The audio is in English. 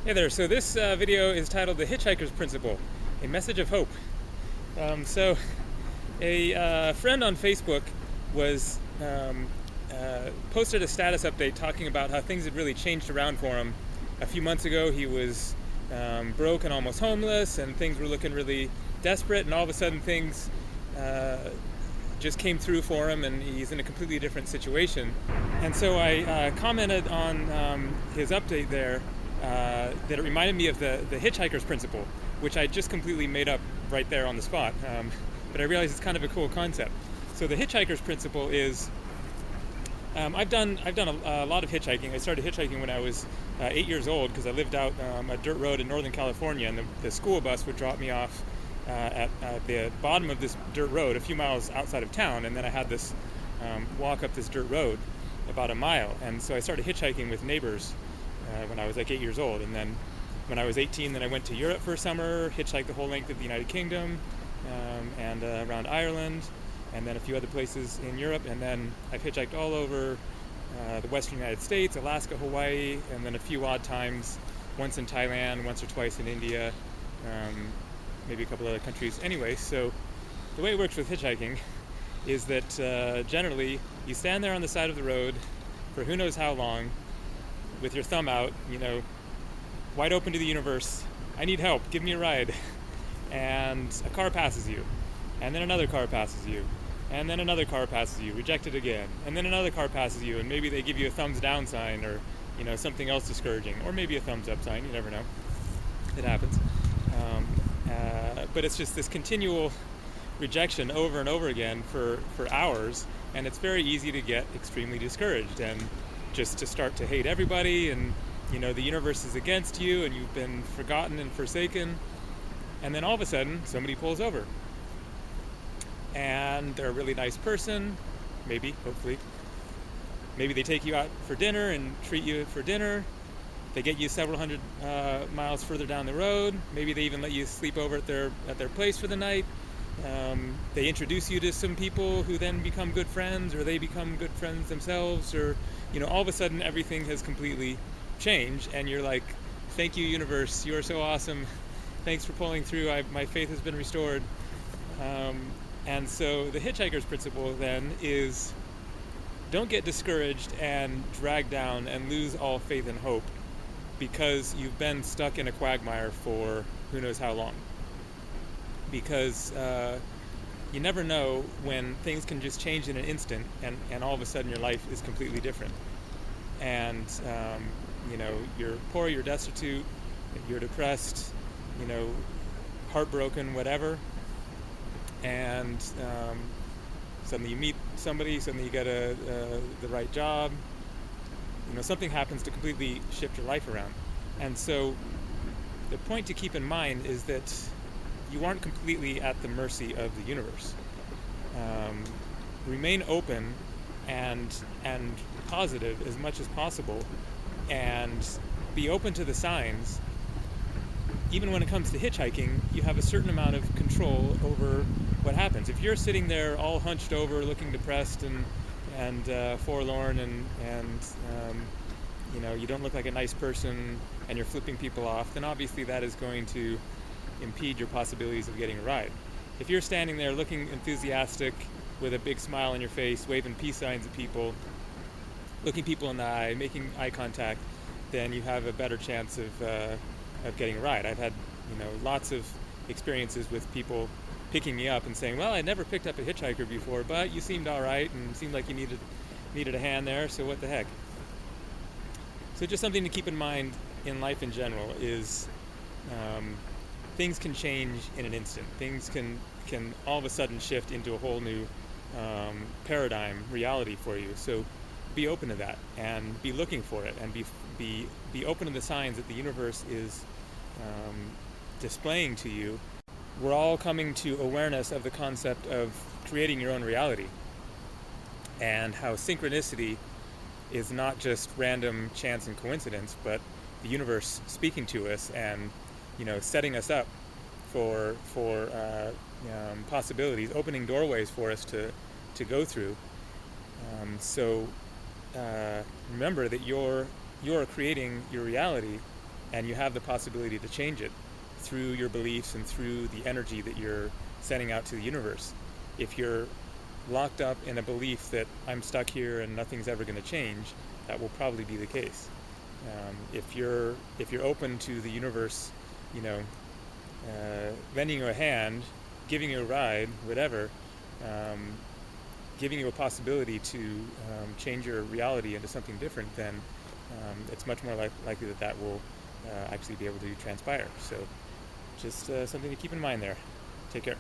Hey there, so this video is titled The Hitchhiker's Principle, a message of hope. So a friend on Facebook was posted a status update talking about how things had really changed around for him. A few months ago he was broke and almost homeless, and things were looking really desperate, and all of a sudden things just came through for him, and he's in a completely different situation. And so I commented on his update there that it reminded me of the Hitchhiker's Principle, which I just completely made up right there on the spot. But I realized it's kind of a cool concept. So the Hitchhiker's Principle is, I've done a lot of hitchhiking. I started hitchhiking when I was 8 years old because I lived out a dirt road in Northern California, and the school bus would drop me off at the bottom of this dirt road a few miles outside of town, and then I had this walk up this dirt road about a mile. And so I started hitchhiking with neighbors when I was like 8 years old, and then when I was 18, then I went to Europe for a summer, hitchhiked the whole length of the United Kingdom and around Ireland, and then a few other places in Europe, and then I've hitchhiked all over the western United States, Alaska, Hawaii, and then a few odd times, once in Thailand, once or twice in India, maybe a couple other countries. Anyway, so the way it works with hitchhiking is that generally you stand there on the side of the road for who knows how long, with your thumb out, wide open to the universe. I need help, give me a ride. And a car passes you, and then another car passes you, and then another car passes you, rejected again, and then another car passes you, and maybe they give you a thumbs down sign, or something else discouraging, or maybe a thumbs up sign. You never know. It happens. But it's just this continual rejection over and over again for hours, and it's very easy to get extremely discouraged and just to start to hate everybody, and the universe is against you, and you've been forgotten and forsaken. And then all of a sudden somebody pulls over, and they're a really nice person, maybe, hopefully. Maybe they take you out for dinner and treat you for dinner. They get you several hundred miles further down the road. Maybe they even let you sleep over at their place for the night. They introduce you to some people who then become good friends, or they become good friends themselves, or all of a sudden everything has completely changed, and you're like, thank you, universe, you are so awesome, thanks for pulling through, my faith has been restored. And so the Hitchhiker's Principle then is, don't get discouraged and dragged down and lose all faith and hope because you've been stuck in a quagmire for who knows how long. Because you never know when things can just change in an instant, and all of a sudden your life is completely different. And you're poor, you're destitute, you're depressed, heartbroken, whatever. And suddenly you meet somebody, suddenly you get the right job. Something happens to completely shift your life around. And so the point to keep in mind is that you aren't completely at the mercy of the universe. Remain open and positive as much as possible, and be open to the signs. Even when it comes to hitchhiking, you have a certain amount of control over what happens. If you're sitting there all hunched over, looking depressed and forlorn, and you don't look like a nice person, and you're flipping people off, then obviously that is going to impede your possibilities of getting a ride. If you're standing there looking enthusiastic with a big smile on your face, waving peace signs at people, looking people in the eye, making eye contact, then you have a better chance of getting a ride. I've had lots of experiences with people picking me up and saying, well, I never picked up a hitchhiker before, but you seemed all right and seemed like you needed a hand there, so what the heck. So just something to keep in mind in life in general is things can change in an instant. Things can all of a sudden shift into a whole new paradigm, reality for you. So be open to that, and be looking for it, and be open to the signs that the universe is displaying to you. We're all coming to awareness of the concept of creating your own reality, and how synchronicity is not just random chance and coincidence, but the universe speaking to us and setting us up for possibilities, opening doorways for us to go through. So remember that you're creating your reality, and you have the possibility to change it through your beliefs and through the energy that you're sending out to the universe. If you're locked up in a belief that I'm stuck here and nothing's ever going to change, that will probably be the case. If you're open to the universe, lending you a hand, giving you a ride, whatever, giving you a possibility to change your reality into something different, then it's much more likely that will actually be able to transpire. So just something to keep in mind there. Take care.